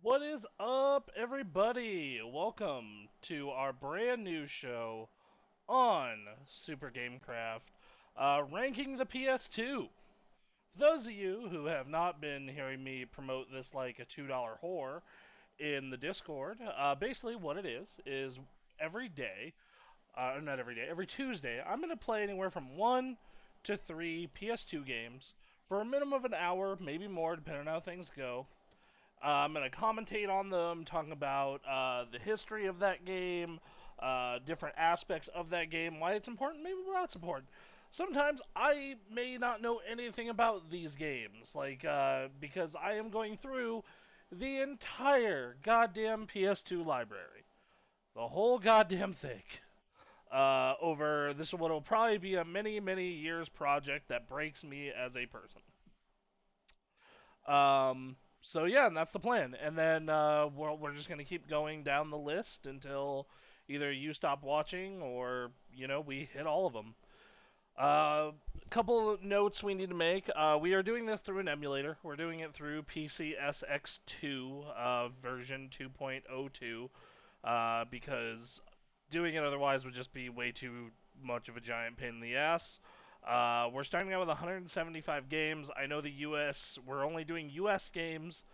What is up, everybody? Welcome to our brand new show on Super Gamecraft, ranking the PS2. For those of you who have not been hearing me promote this like a $2 whore in the Discord, basically what it is every day, not every day, every Tuesday, I'm going to play anywhere from 1 to 3 PS2 games for a minimum of an hour, maybe more, depending on how things go. I'm going to commentate on them, talking about the history of that game, different aspects of that game, why it's important, maybe why it's important. Sometimes I may not know anything about these games, because I am going through the entire goddamn PS2 library. The whole goddamn thing. Over this what will probably be a many, many years project that breaks me as a person. So yeah, and that's the plan. And then we're just gonna keep going down the list until either you stop watching or we hit all of them. A couple of notes we need to make. We are doing this through an emulator. We're doing it through PCSX2 version 2.02 because doing it otherwise would just be way too much of a giant pain in the ass. We're starting out with 175 games. I know the US, we're only doing US games.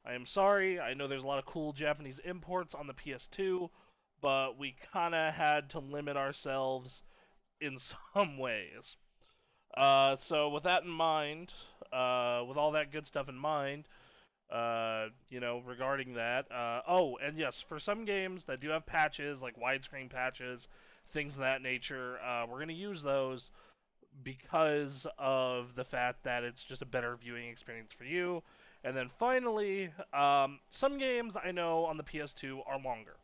I am sorry. I know there's a lot of cool Japanese imports on the PS2, but we kind of had to limit ourselves in some ways. So with that in mind, with all that good stuff in mind, regarding that. Oh, and yes, for some games that do have patches, like widescreen patches, things of that nature, we're going to use those because of the fact that it's just a better viewing experience for you. And then finally, some games I know on the PS2 are longer.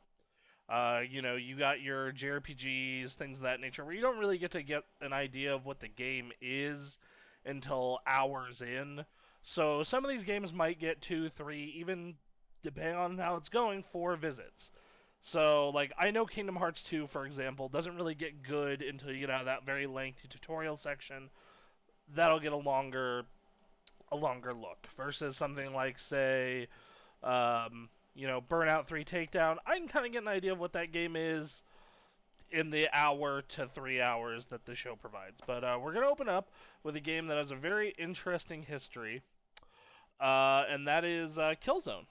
You got your JRPGs, things of that nature, where you don't really get to get an idea of what the game is until hours in. So some of these games might get 2, 3, even depending on how it's going, 4 visits. So, like, I know Kingdom Hearts 2, for example, doesn't really get good until you get out of that very lengthy tutorial section. That'll get a longer look versus something like, say, Burnout 3 Takedown. I can kind of get an idea of what that game is in the hour to 3 hours that the show provides. But we're going to open up with a game that has a very interesting history, and that is Killzone.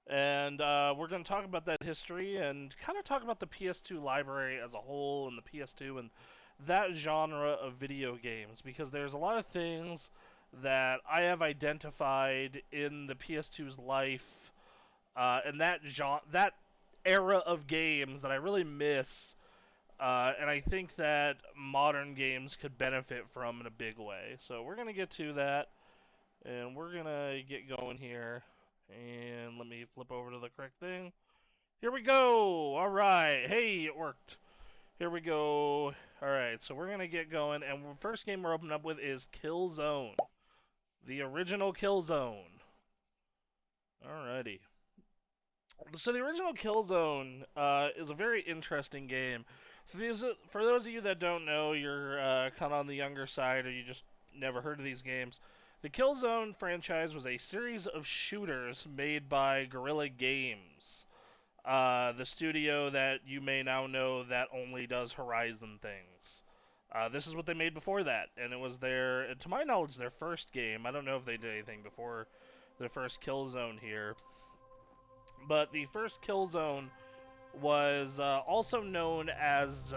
And we're going to talk about that history and kind of talk about the PS2 library as a whole and the PS2 and that genre of video games because there's a lot of things that I have identified in the PS2's life and that era of games that I really miss, and I think that modern games could benefit from in a big way. So we're gonna get to that, and we're gonna get going here. And let me flip over to the correct thing. Here we go. All right. Hey, it worked. Here we go. All right. So we're gonna get going, and the first game we're opening up with is Killzone, the original Killzone. Alrighty. So the original Killzone is a very interesting game. For those of you that don't know, you're kind of on the younger side, or you just never heard of these games. The Killzone franchise was a series of shooters made by Guerrilla Games, the studio that you may now know that only does Horizon things. This is what they made before that, and it was to my knowledge, their first game. I don't know if they did anything before the first Killzone here. But the first Killzone was also known as.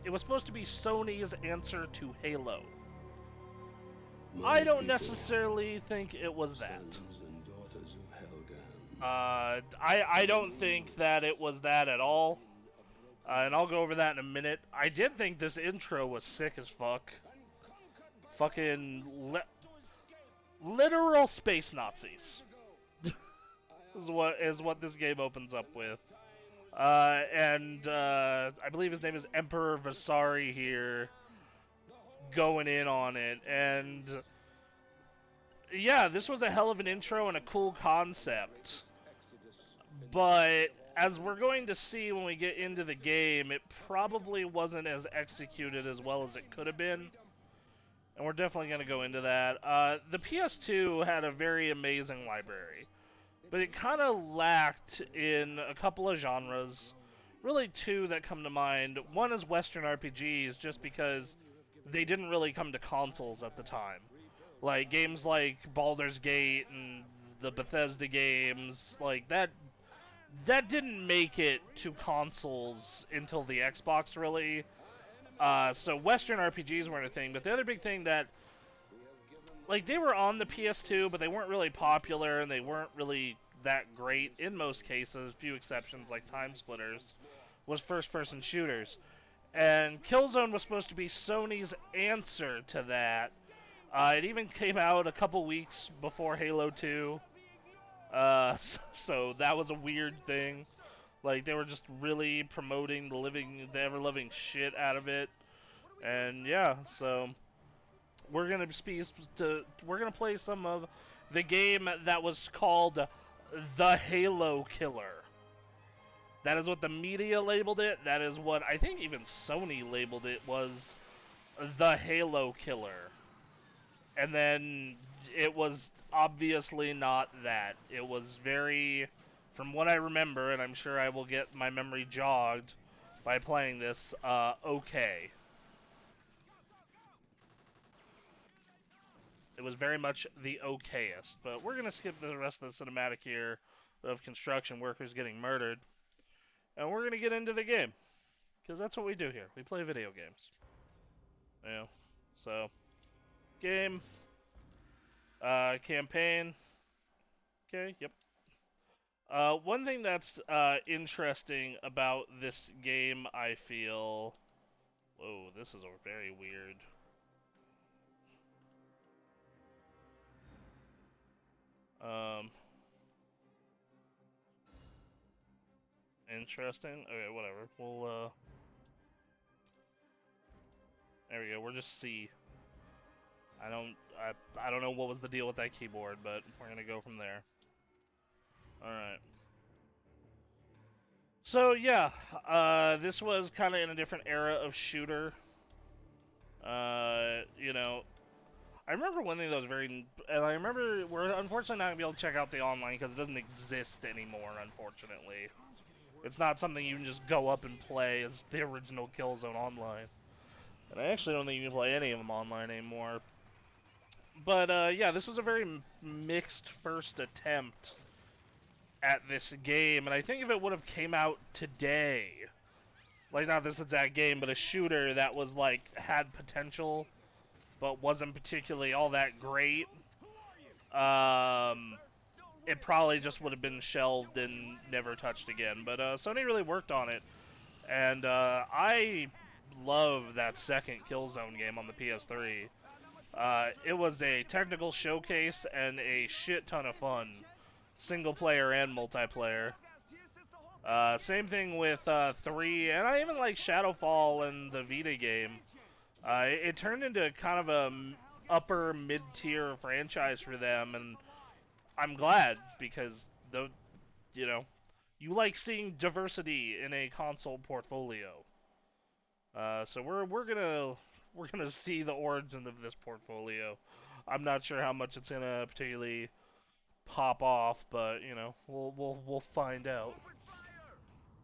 It was supposed to be Sony's answer to Halo. I My don't people, necessarily think it was that. sons and daughters of Helghan, I don't think that it was that at all. And I'll go over that in a minute. I did think this intro was sick as fuck. Fucking literal space Nazis is what this game opens up with. And I believe his name is Emperor Vasari here, going in on it. And yeah, this was a hell of an intro and a cool concept. But as we're going to see when we get into the game, it probably wasn't as executed as well as it could have been. And we're definitely going to go into that. The PS2 had a very amazing library. but it kind of lacked in a couple of genres. Really, two that come to mind. One is Western RPGs, just because they didn't really come to consoles at the time. Like games like Baldur's Gate and the Bethesda games, like that didn't make it to consoles until the Xbox, really. So Western RPGs weren't a thing, but the other big thing that, like, they were on the PS2, but they weren't really popular, and they weren't really that great in most cases, few exceptions like Time Splitters, was first-person shooters. And Killzone was supposed to be Sony's answer to that. It even came out a couple weeks before Halo 2, so that was a weird thing. Like, they were just really promoting the ever-loving shit out of it. And yeah, so we're gonna play some of the game that was called the Halo Killer. That is what the media labeled it. That is what I think even Sony labeled it, was the Halo Killer. And then it was obviously not that. It was very, from what I remember, and I'm sure I will get my memory jogged by playing this, okay. It was very much the okayest. But we're going to skip the rest of the cinematic here of construction workers getting murdered. And we're going to get into the game. Because that's what we do here. We play video games. You know, so, game, campaign. Okay, yep. One thing that's interesting about this game, I feel... Whoa, this is a very weird... Um, interesting. Okay, whatever. There we go. We're just C. I don't know what was the deal with that keyboard, but we're gonna go from there. All right. So yeah, this was kind of in a different era of shooter. You know, I remember one thing that was very, and I remember we're unfortunately not gonna be able to check out the online because it doesn't exist anymore. Unfortunately, it's not something you can just go up and play as the original Killzone online. And I actually don't think you can play any of them online anymore. But yeah, this was a very mixed first attempt at this game, and I think if it would have came out today, like not this exact game, but a shooter that was like had potential, but wasn't particularly all that great, it probably just would have been shelved and never touched again. But Sony really worked on it, and I love that second Killzone game on the PS3. It was a technical showcase and a shit ton of fun, single player and multiplayer. Same thing with 3, and I even like Shadowfall and the Vita game. It turned into kind of a upper mid-tier franchise for them, and I'm glad because you know, you like seeing diversity in a console portfolio. So we're gonna see the origin of this portfolio. I'm not sure how much it's gonna particularly pop off, but you know, we'll find out.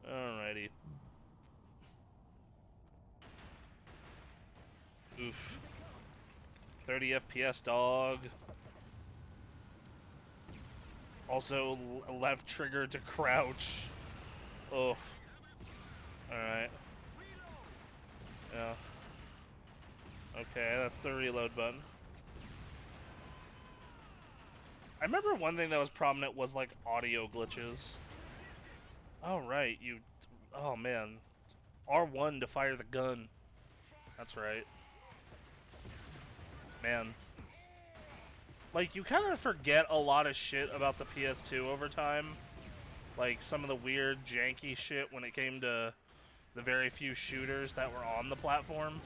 Alrighty. Oof. 30 FPS, dog. Also, left trigger to crouch. Oh. Alright. Yeah. Okay, that's the reload button. I remember one thing that was prominent was, like, audio glitches. Oh, right, you... Oh, man. R1 to fire the gun. That's right. Man. Like, you kind of forget a lot of shit about the PS2 over time. Like, some of the weird, janky shit when it came to the very few shooters that were on the platform.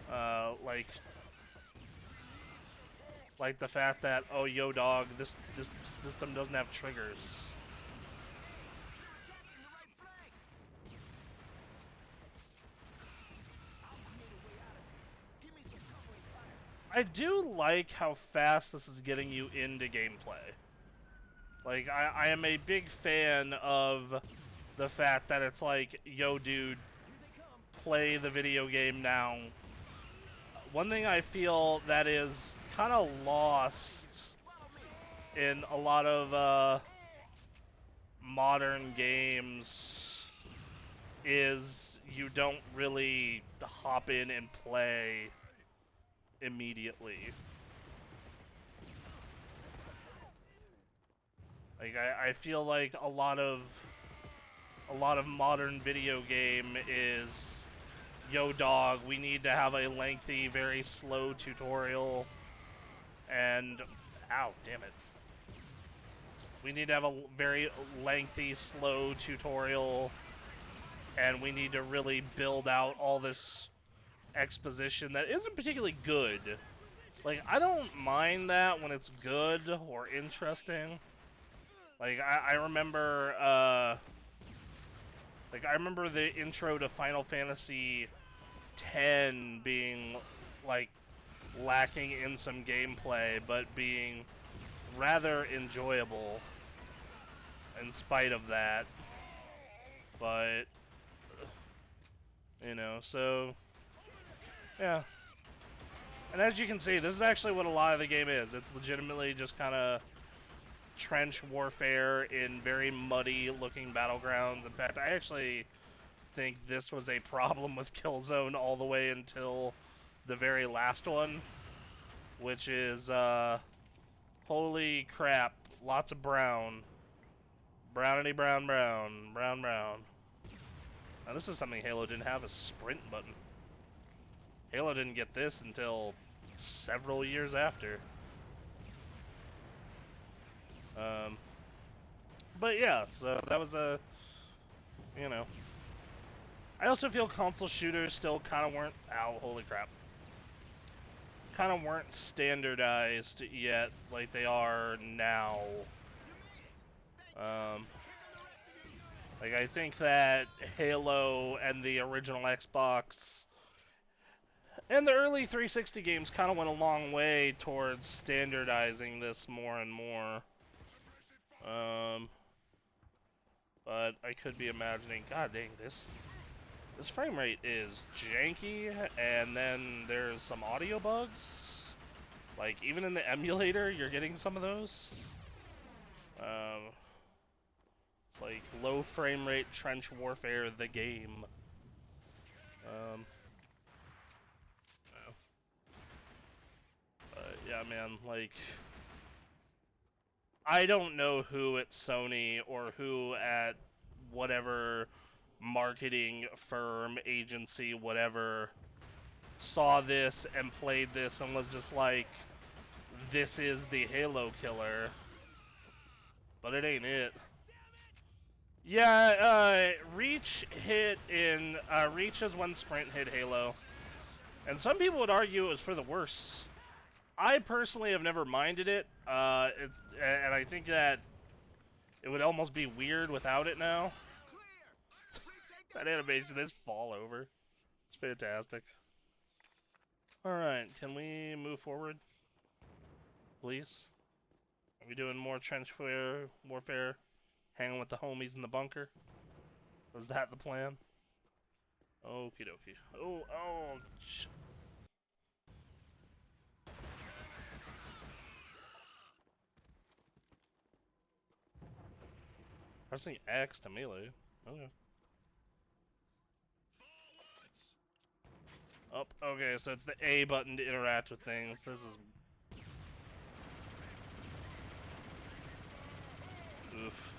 Like... Like the fact that, oh, yo, dog, this system doesn't have triggers. I do like how fast this is getting you into gameplay. Like, I am a big fan of the fact that it's like, yo, dude, play the video game now. One thing I feel that is kind of lost in a lot of modern games is you don't really hop in and play immediately. Like I feel like a lot of modern video game is, yo dog, we need to have a lengthy, very slow tutorial, and ow, damn it. We need to have a very lengthy, slow tutorial, and we need to really build out all this exposition that isn't particularly good. Like, I don't mind that when it's good or interesting. Like, I remember, I remember the intro to Final Fantasy X being, like, lacking in some gameplay, but being rather enjoyable in spite of that. But, you know, so, yeah. And as you can see, this is actually what a lot of the game is. It's legitimately just kind of trench warfare in very muddy-looking battlegrounds. In fact, I actually think this was a problem with Killzone all the way until the very last one, which is, holy crap, lots of brown. Brownity brown brown, brown brown. Now this is something Halo didn't have, a sprint button. Halo didn't get this until several years after. Um, but yeah, so that was a, you know. I also feel console shooters still kind of weren't, ow, holy crap. Kind of weren't standardized yet like they are now. Um, like I think that Halo and the original Xbox and the early 360 games kind of went a long way towards standardizing this more and more. Um, but I could be imagining, god dang, this frame rate is janky, and then there's some audio bugs. Like, even in the emulator, you're getting some of those. It's like low frame rate trench warfare, the game. Um, yeah, man, like, I don't know who at Sony or who at whatever marketing firm, agency, whatever, saw this and played this and was just like, this is the Halo killer. But it ain't it. Yeah, Reach hit in, Reach is when Sprint hit Halo. And some people would argue it was for the worse. I personally have never minded it, and I think that it would almost be weird without it now. That animation, this fall over. It's fantastic. Alright, can we move forward? Please? Are we doing more trench warfare? Hanging with the homies in the bunker? Was that the plan? Okie dokie. Oh, oh. Pressing X to melee. Okay. Oh, okay, so it's the A button to interact with things. This is... Oof.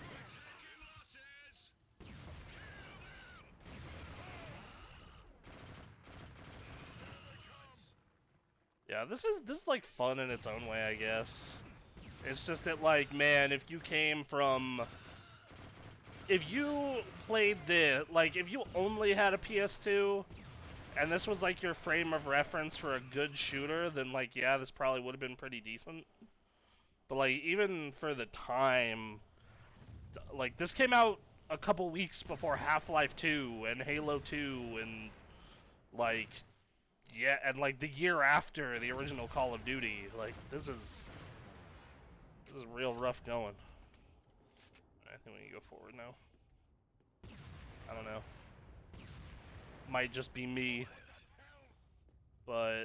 Yeah, this is like fun in its own way, I guess. It's just that, like, man, if you came from... If you played this, like, if you only had a PS2, and this was, like, your frame of reference for a good shooter, then, like, yeah, this probably would have been pretty decent. But, like, even for the time, like, this came out a couple weeks before Half-Life 2 and Halo 2 and, like, yeah, and, like, the year after the original Call of Duty. Like, this is real rough going. I think we can go forward now. I don't know. Might just be me. But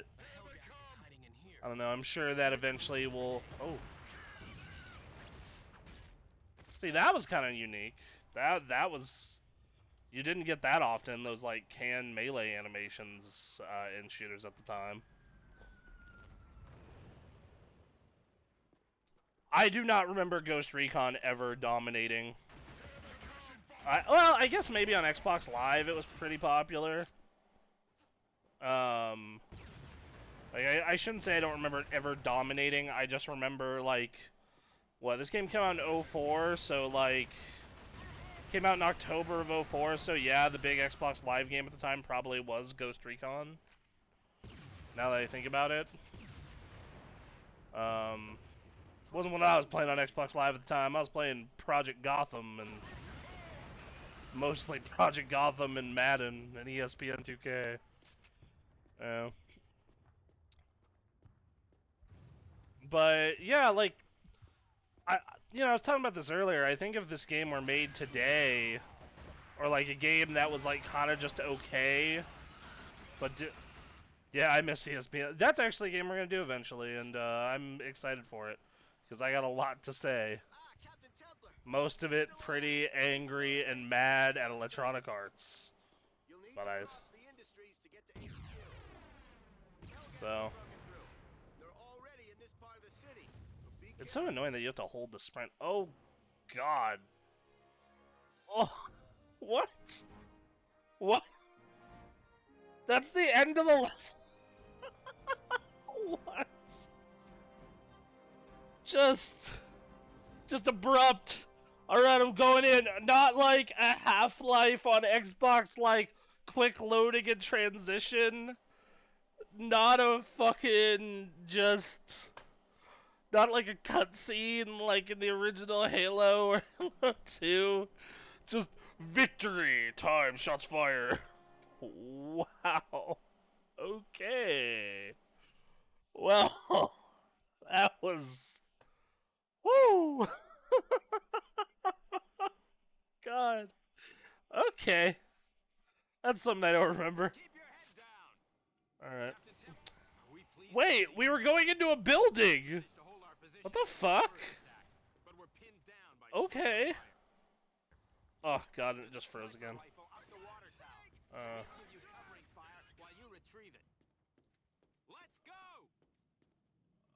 I don't know. I'm sure that eventually will. Oh, see, that was kind of unique. That was. You didn't get that often. Those like canned melee animations in shooters at the time. I do not remember Ghost Recon ever dominating. Well, I guess maybe on Xbox Live it was pretty popular. Like I shouldn't say I don't remember it ever dominating. I just remember like, what, this game came out in 04, so like, came out in October of 04, so yeah, the big Xbox Live game at the time probably was Ghost Recon. Now that I think about it. Wasn't what I was playing on Xbox Live at the time. I was playing Project Gotham and mostly Project Gotham and Madden and ESPN 2K. But yeah, like I I was talking about this earlier. I think if this game were made today, or like a game that was like kind of just okay, but yeah, I miss ESPN. That's actually a game we're gonna do eventually, and I'm excited for it because I got a lot to say. Most of it pretty angry and mad at Electronic Arts. But so it's so annoying that you have to hold the sprint. Oh God. Oh, what? What? That's the end of the level. What? Just abrupt. Alright, I'm going in. Not like a Half-Life on Xbox, like quick loading and transition. Not a fucking just. Not like a cutscene like in the original Halo or Halo 2. Just victory! Time, shots fire. Wow. Okay. Well, that was. Woo! God. Okay. That's something I don't remember. Alright. Wait, we were going into a building! What the fuck? Okay. Oh god, it just froze again.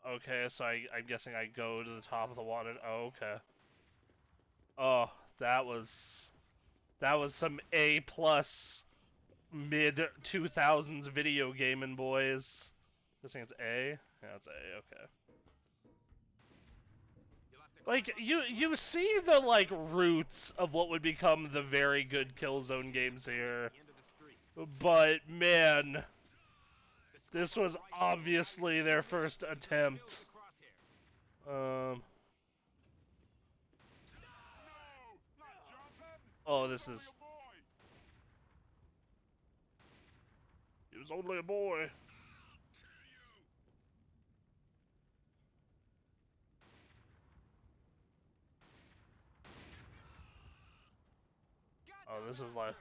Okay, so I'm guessing I go to the top of the water. Oh, okay. Oh, that was some A plus mid 2000s video gaming, boys. Guessing it's A. Yeah, it's A. Okay. Like you see the like roots of what would become the very good Killzone games here, but man, this was obviously their first attempt. Oh, this is. He was only a boy. Oh, this is like.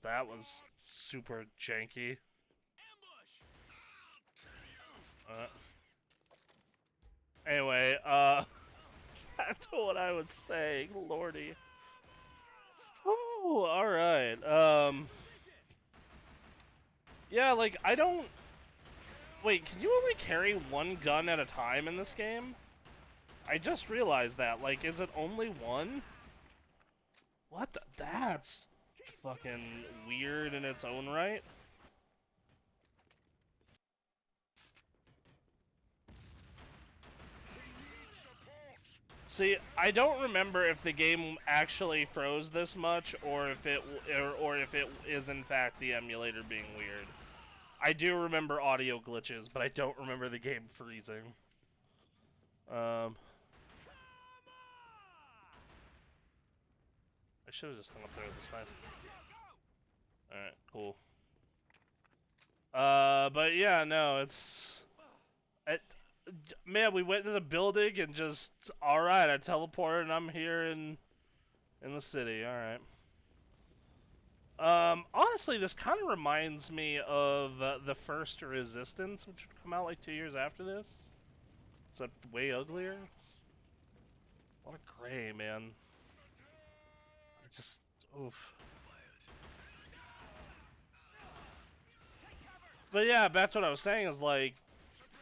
That was super janky. Anyway, back to what I was saying, lordy. Oh, all right. Yeah, like I don't. Wait, can you only carry one gun at a time in this game? I just realized that. Like, is it only one? What? That's fucking weird in its own right. See, I don't remember if the game actually froze this much, or if it is in fact the emulator being weird. I do remember audio glitches, but I don't remember the game freezing. I should have just hung up there this time. Alright, cool. But yeah, no, it's... Man, we went to the building and just, alright, I teleported and I'm here in the city, alright. Honestly, this kind of reminds me of the first Resistance, which would come out like 2 years after this. Except way uglier. A lot of gray, man. I just, oof. But yeah, that's what I was saying is like,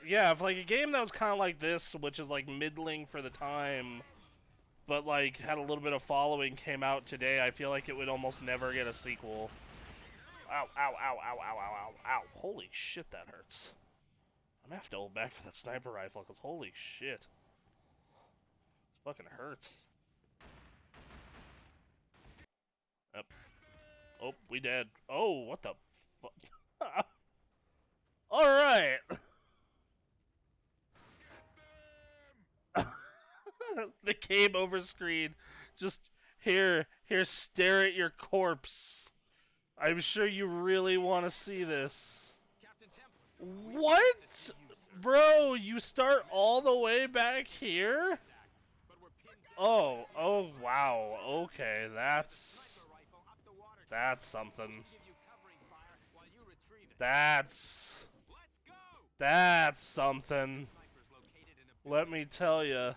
yeah, if like a game that was kind of like this, which is like middling for the time, but like had a little bit of following, came out today, I feel like it would almost never get a sequel. Ow, ow, ow, ow, ow, ow, ow, ow. Holy shit, that hurts. I'm gonna have to hold back for that sniper rifle, because holy shit. It fucking hurts. Yep. Oh, we dead. Oh, what the fuck? Alright. The game over screen. Just here, stare at your corpse. I'm sure you really want to see this. What? Bro, you start all the way back here? Oh, wow. Okay, that's something. That's that's something. Let me tell you. The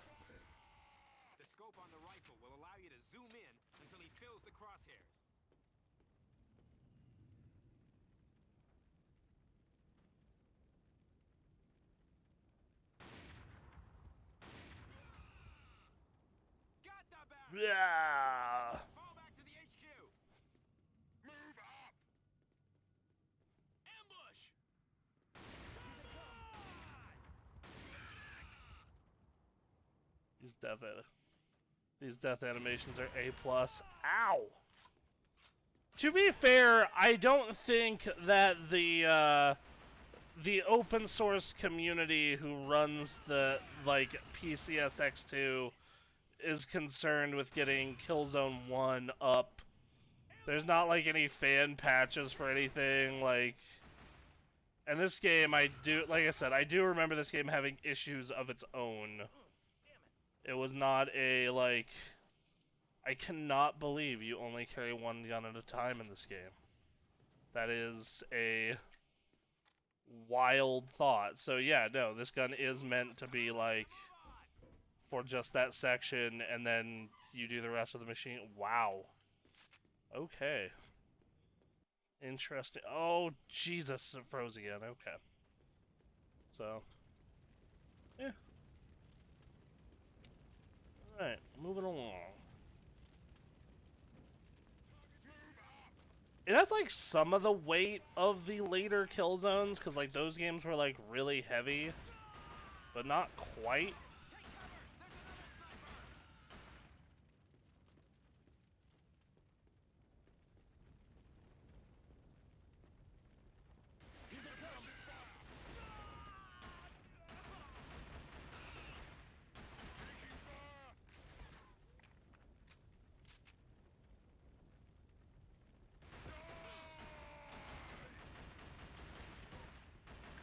scope on the rifle will allow you to zoom in until he fills the crosshairs. Got the bag! Yeah. Fall back to the HQ! Move up! Ambush! These death these death animations are A plus. Ow. To be fair, I don't think that the open source community who runs the like PCSX2 is concerned with getting Killzone 1 up. There's not like any fan patches for anything like, and this game I do, like I said, I do remember this game having issues of its own. It was not a like, I cannot believe you only carry one gun at a time in this game. That is a wild thought. So yeah, no, this gun is meant to be like for just that section, and then you do the rest of the machine. Wow. Okay. Interesting. Oh, Jesus, it froze again. Okay. So, yeah. Alright, moving along. It has like some of the weight of the later Killzones, because like those games were like really heavy, but not quite. Take cover! There's another sniper!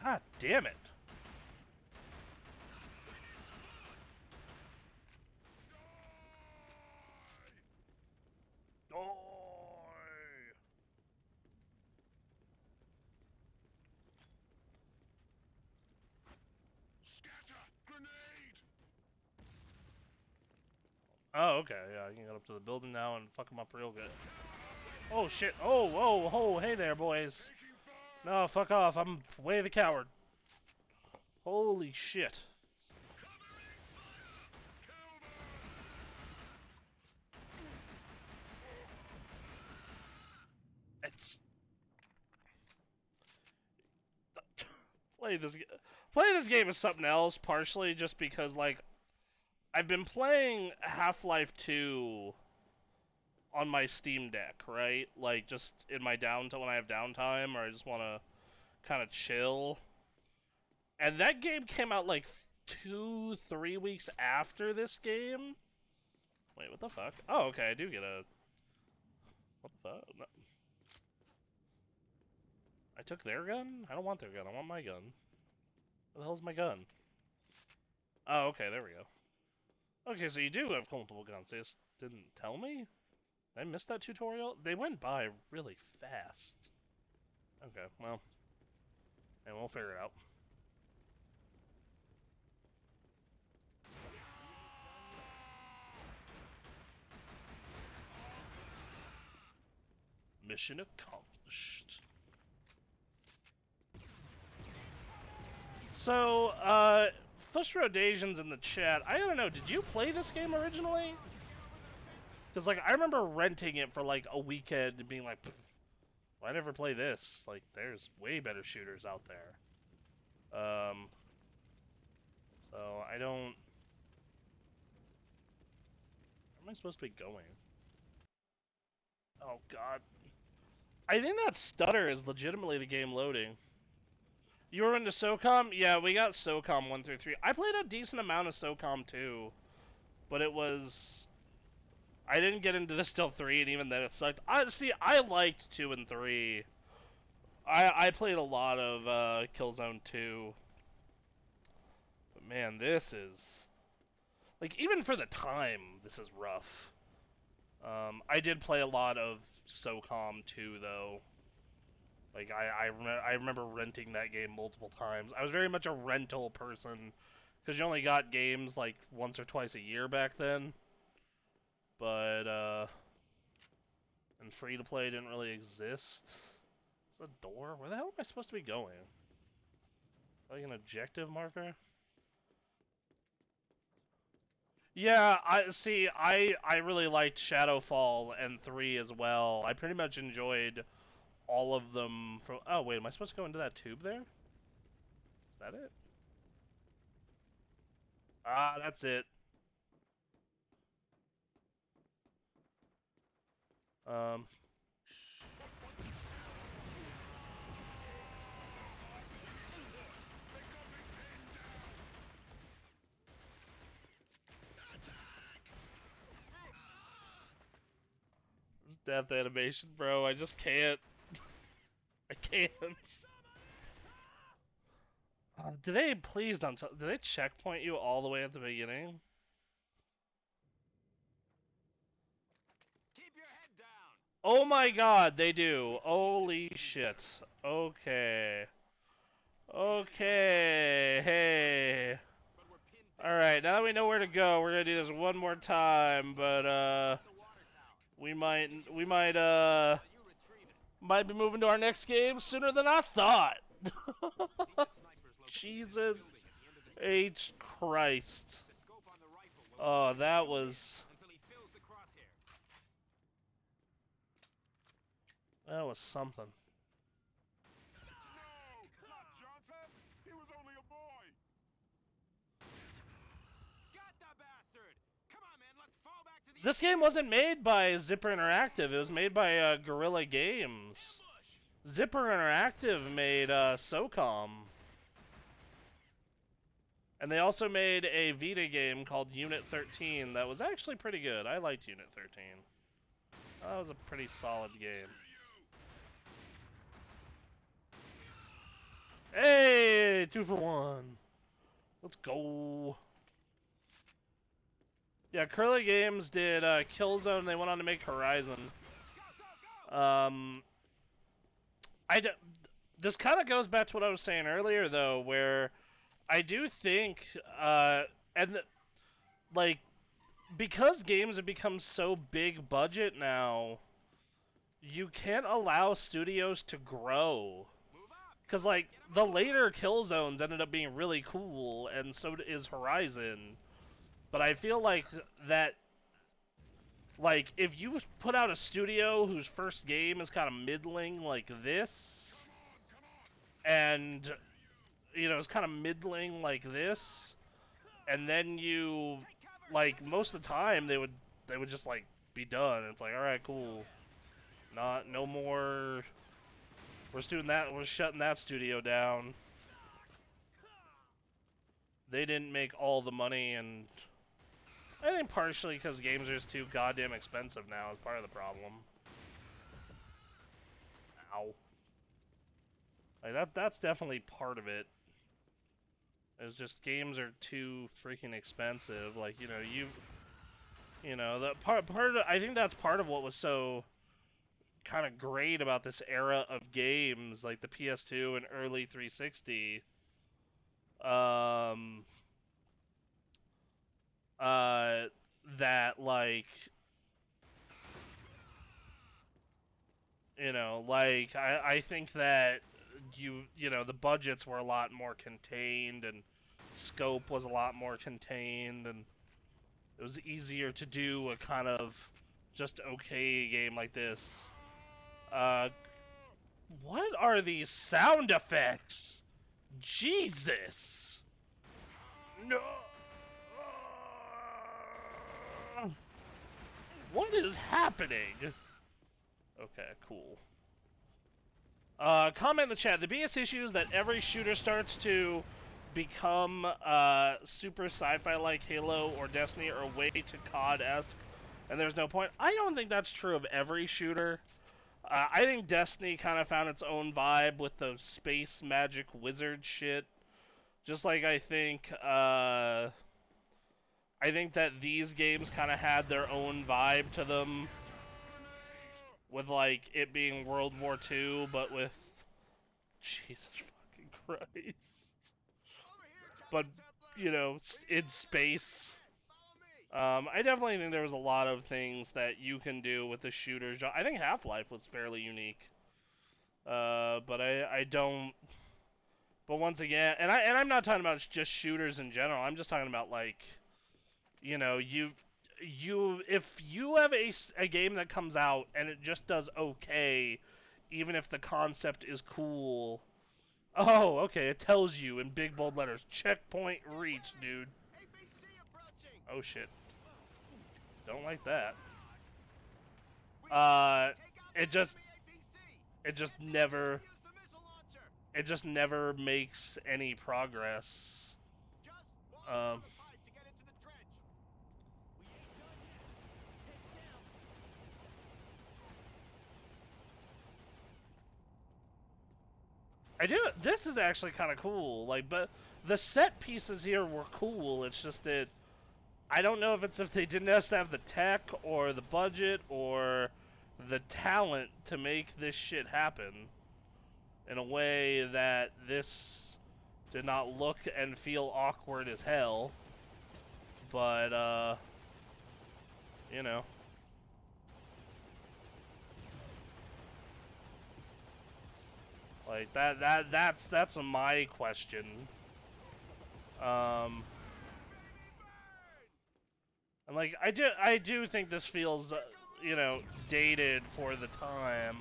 God damn it. Oh. Scatter! Grenade! Oh, okay, yeah, I can get up to the building now and fuck them up real good. Oh shit, oh, hey there, boys. No, fuck off, I'm way the coward. Holy shit. It's... play this, play this game is something else, partially just because, like, I've been playing Half-Life 2 on my Steam Deck, right? Like, just in my downtime, when I have downtime, or I just want to kind of chill. And that game came out like 2, 3 weeks after this game. Wait, what the fuck? Oh, okay, I do get a... What the fuck? No. I took their gun? I don't want their gun, I want my gun. Where the hell's my gun? Oh, okay, there we go. Okay, so you do have multiple guns. They just didn't tell me? Did I missed that tutorial? They went by really fast. Okay, well, and we'll figure it out. Mission accomplished. So, Frustration in the chat. I don't know, did you play this game originally? Because, like, I remember renting it for, like, a weekend and being like, why never play this? Like, there's way better shooters out there. So I don't... Where am I supposed to be going? Oh, God. I think that stutter is legitimately the game loading. You were into SOCOM? Yeah, we got SOCOM 1 through 3. I played a decent amount of SOCOM 2, but it was... I didn't get into this till 3, and even then it sucked. I liked 2 and 3. I played a lot of Killzone 2. But man, this is... Like, even for the time, this is rough. I did play a lot of SOCOM 2, though. Like, I remember renting that game multiple times. I was very much a rental person, because you only got games, like, once or twice a year back then. But, and free-to-play didn't really exist. Is a door? Where the hell am I supposed to be going? Like an objective marker? Yeah, I really liked Shadowfall and 3 as well. I pretty much enjoyed all of them from... Oh, wait, am I supposed to go into that tube there? Is that it? Ah, that's it. Um... This death animation, bro, I just can't. I can't. Do they, please don't, do they checkpoint you all the way at the beginning? Keep your head down. Oh my god, they do. Holy shit. Okay. Okay, hey. But we're pinned down. Alright, now that we know where to go, we're gonna do this one more time, but, The water tower. we While you retrieve it. might be moving to our next game sooner than I thought. Think the sniper's located in Jesus the building at the end of the street. H. Christ. The scope on the rifle will allow Oh, you to that zoom in was... until he fills the crosshair. That was something. No, not Johnson. He was only a boy. Got the bastard. Come on, man. Let's fall back to the This game wasn't made by Zipper Interactive. It was made by Guerrilla Games. Zipper Interactive made SOCOM. And they also made a Vita game called Unit 13 that was actually pretty good. I liked Unit 13. That was a pretty solid game. Hey, 2 for 1. Let's go. Yeah, Guerrilla Games did Killzone. They went on to make Horizon. Um, this kind of goes back to what I was saying earlier, though, where I do think, and like, because games have become so big budget now, you can't allow studios to grow. Move up. Because, like, the later Killzones ended up being really cool, and so is Horizon. But I feel like that, like, if you put out a studio whose first game is kind of middling like this, and, you know, it's kind of middling like this, and then you, like, most of the time they would just, like, be done. It's like, alright, cool. No more, we're shutting that studio down. They didn't make all the money, and I think partially because games are just too goddamn expensive now is part of the problem. Ow. Like, that's definitely part of it. It's just games are too freaking expensive. Like, the part of, I think that's part of what was so kind of great about this era of games, like the PS2 and early 360. Um, uh, that like like I think that the budgets were a lot more contained and scope was a lot more contained and it was easier to do a kind of just okay game like this. Uh, what are these sound effects? Jesus! No! What is happening? Okay, cool. Comment in the chat. The biggest issue is that every shooter starts to become super sci-fi like Halo or Destiny or way to COD-esque, and there's no point. I don't think that's true of every shooter. I think Destiny kind of found its own vibe with the space magic wizard shit. Just like I think that these games kind of had their own vibe to them, with like it being World War II, but with Jesus fucking Christ. But in space. I definitely think there was a lot of things that you can do with the shooter genre. I think Half-Life was fairly unique. But I don't. But once again, I'm not talking about just shooters in general. I'm just talking about like, if you have a game that comes out and it just does okay, even if the concept is cool. Oh, okay. It tells you in big bold letters, checkpoint reached, dude. Oh shit. Don't like that. Uh, it just it just never it just never makes any progress. Um, I do. This is actually kind of cool. Like, but the set pieces here were cool. It's just that I don't know if they didn't have the tech or the budget or the talent to make this shit happen in a way that this did not look and feel awkward as hell. But you know, like that's my question. Um, and like I do think this feels dated for the time.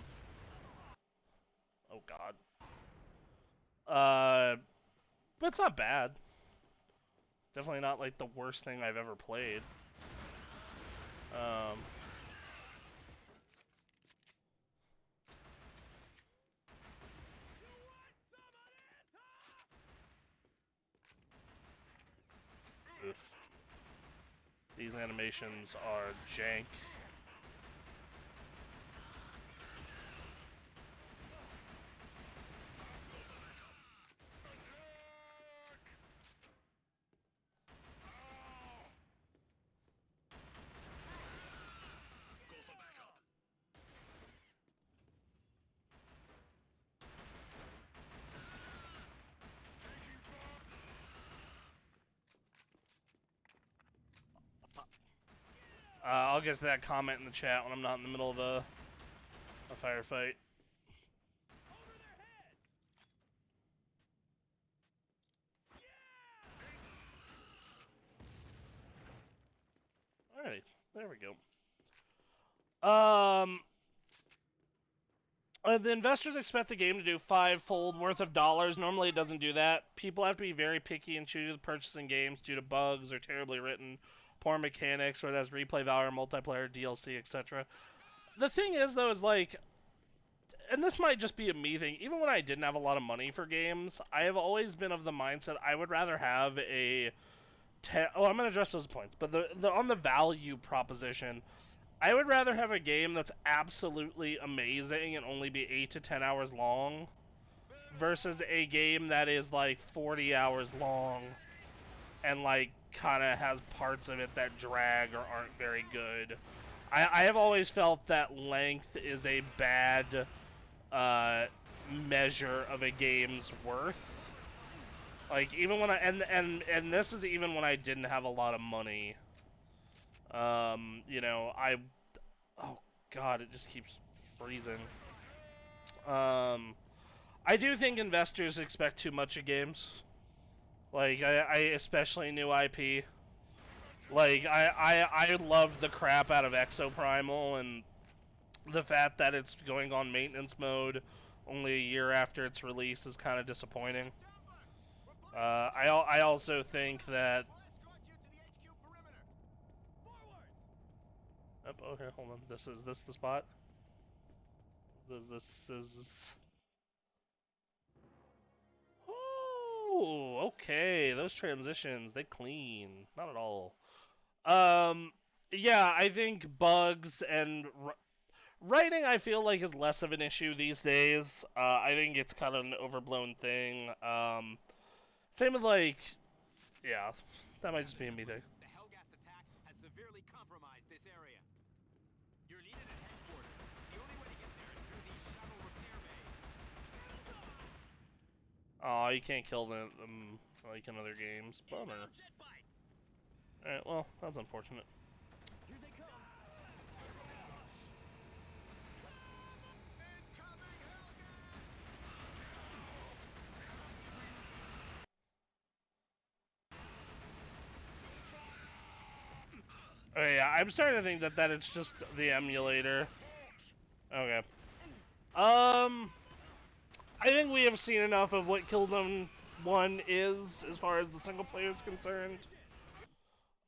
Oh God. But it's not bad. Definitely not like the worst thing I've ever played. Um, oof. These animations are jank. I'll get to that comment in the chat when I'm not in the middle of a firefight. Alright, there we go. The investors expect the game to do five-fold worth of dollars. Normally, it doesn't do that. People have to be very picky and choosy with purchasing games due to bugs or terribly written, poor mechanics, or it has replay value, multiplayer, DLC, etc. The thing is, though, is like, and this might just be a me thing. Even when I didn't have a lot of money for games, I have always been of the mindset I would rather have I'm gonna address those points, but on the value proposition, I would rather have a game that's absolutely amazing and only be 8 to 10 hours long versus a game that is like 40 hours long and like kind of has parts of it that drag or aren't very good. I have always felt that length is a bad measure of a game's worth. Like even when and this is even when I didn't have a lot of money. You know, oh god, it just keeps freezing. I do think investors expect too much of games. Like I especially new IP. Like I loved the crap out of Exoprimal, and the fact that it's going on maintenance mode only a year after its release is kind of disappointing. I also think that. Oh, okay, hold on. This the spot. This is. Oh, okay. Those transitions, they clean. Not at all. Um, yeah, I think bugs and writing, I feel like, is less of an issue these days. I think it's kind of an overblown thing. Same with like, yeah, that might just be a me thing. The Hellgast attack has severely compromised this area. You're needed at headquarters. The only way to get there is through these shuttle repair bays. Oh, you can't kill them like in other games. Bummer. Alright, well, that's unfortunate. Okay, yeah, I'm starting to think that it's just the emulator. Okay. I think we have seen enough of what Killzone 1 is as far as the single player is concerned.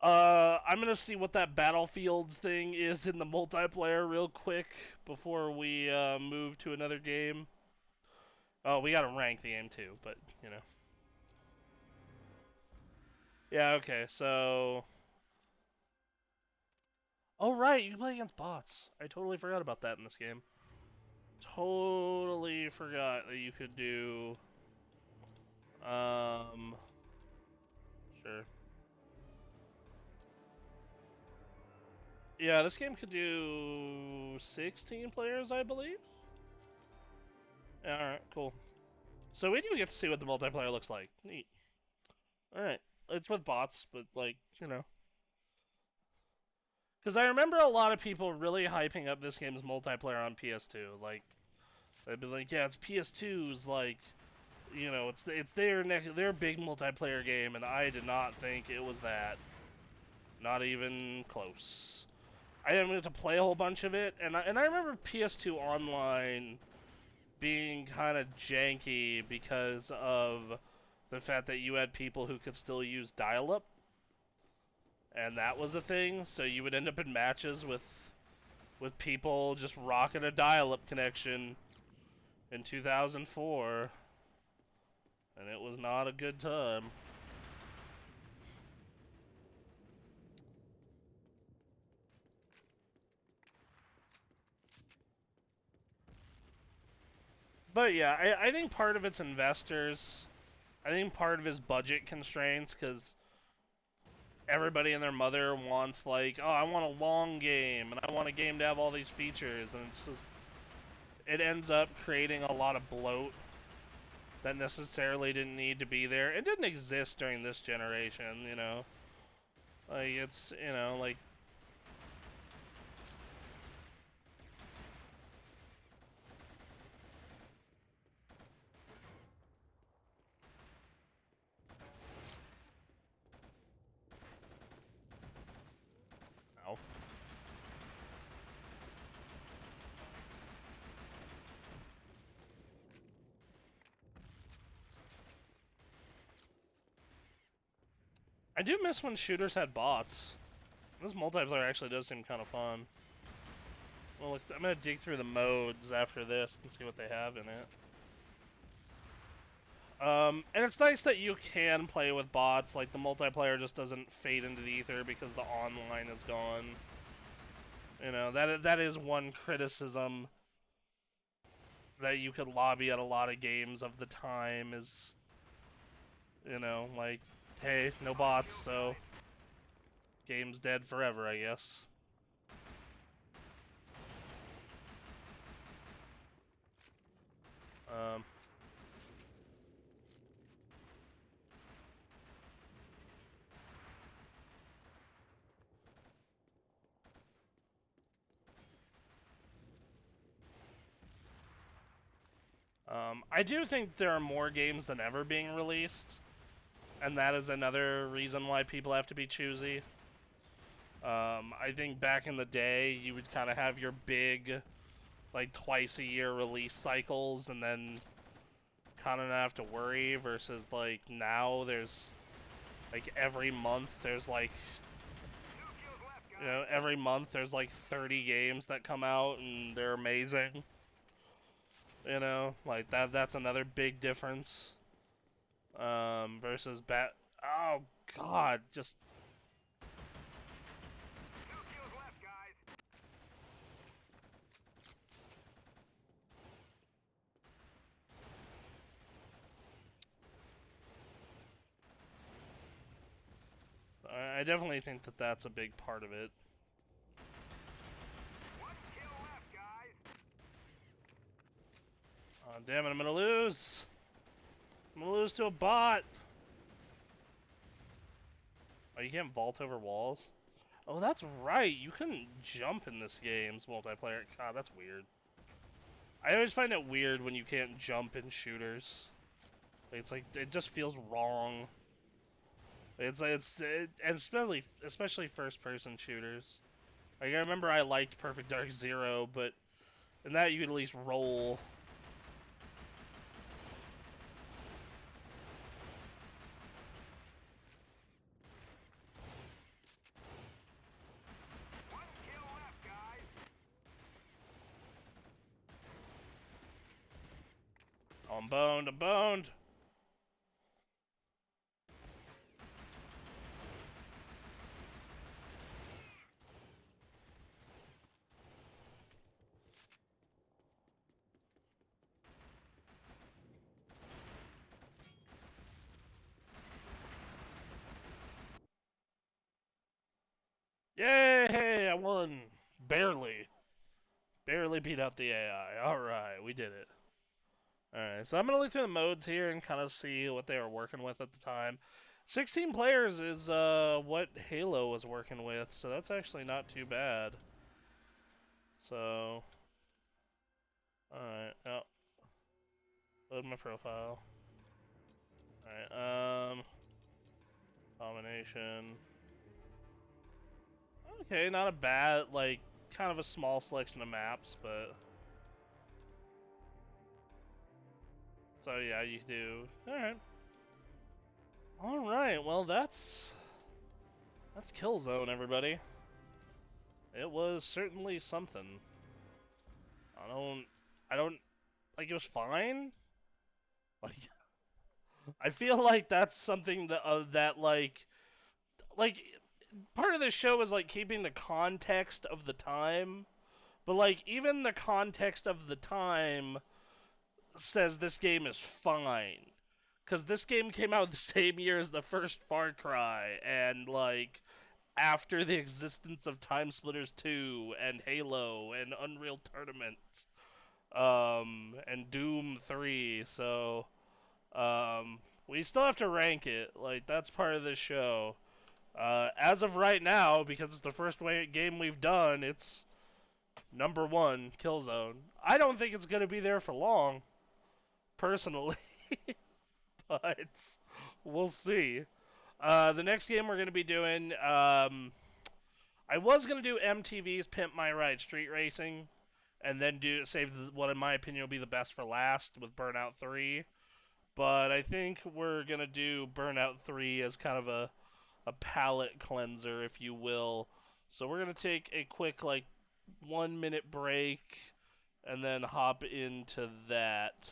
I'm gonna see what that Battlefields thing is in the multiplayer real quick before we move to another game. Oh, we gotta rank the game too, but you know. Yeah, okay, so. Oh right, you can play against bots. I totally forgot about that in this game. Totally forgot that you could do. Um, sure. Yeah, this game could do 16 players, I believe. Yeah, alright, cool. So we do get to see what the multiplayer looks like. Neat. Alright. It's with bots, but like, you know. Because I remember a lot of people really hyping up this game's multiplayer on PS2. Like, they'd be like, yeah, it's PS2's, like, you know, it's their big multiplayer game, and I did not think it was that. Not even close. I didn't get to play a whole bunch of it, and I remember PS2 Online being kind of janky because of the fact that you had people who could still use dial-up, and that was a thing. So you would end up in matches with people just rocking a dial-up connection in 2004, and it was not a good time. But yeah, I think part of it's investors. I think part of his budget constraints, because everybody and their mother wants, like, oh, I want a long game, and I want a game to have all these features, and it's just, it ends up creating a lot of bloat that necessarily didn't need to be there. It didn't exist during this generation, you know? Like, it's, you know, like, ow. I do miss when shooters had bots. This multiplayer actually does seem kind of fun. Well, I'm gonna dig through the modes after this and see what they have in it. And it's nice that you can play with bots, like the multiplayer just doesn't fade into the ether because the online is gone. You know, that is one criticism that you could lobby at a lot of games of the time is, like, hey, no bots, so game's dead forever, I guess. Um, I do think there are more games than ever being released, and that is another reason why people have to be choosy. I think back in the day, you would kind of have your big, like, twice a year release cycles, and then kind of not have to worry, versus, like, now there's, like, every month there's, like, every month there's, like, 30 games that come out, and they're amazing. Like, that's another big difference. Versus Oh, God, just... I definitely think that that's a big part of it. Oh, damn it, I'm gonna lose! I'm gonna lose to a bot! Oh, you can't vault over walls? Oh, that's right, you couldn't jump in this game's multiplayer. God, that's weird. I always find it weird when you can't jump in shooters. It's like, it just feels wrong. And especially first-person shooters. Like, I remember I liked Perfect Dark Zero, but in that you could at least roll. I'm boned, I'm boned! Yay! I won! Barely. Barely beat out the AI. Alright, we did it. Alright, so I'm gonna look through the modes here and kind of see what they were working with at the time. 16 players is what Halo was working with, so that's actually not too bad. So, alright, oh, load my profile. Alright, domination. Okay, not a bad, like, kind of a small selection of maps, but... So yeah, you do. Alright. Alright, well that's Killzone, everybody. It was certainly something. I don't I don't like it was fine. Like I feel like that's something that like part of the show is like keeping the context of the time, but like even the context of the time says this game is fine. Cuz this game came out the same year as the first Far Cry, and like after the existence of Time Splitters 2 and Halo and Unreal Tournament, and Doom 3, so we still have to rank it. Like, that's part of this show. As of right now, because it's the first game we've done, it's number one, Killzone. I don't think it's gonna be there for long, personally, but we'll see. The next game we're gonna be doing, I was gonna do MTV's Pimp My Ride Street Racing, and then save what in my opinion will be the best for last with Burnout 3. But I think we're gonna do Burnout 3 as kind of a palate cleanser, if you will. So we're gonna take a quick, like, 1 minute break and then hop into that.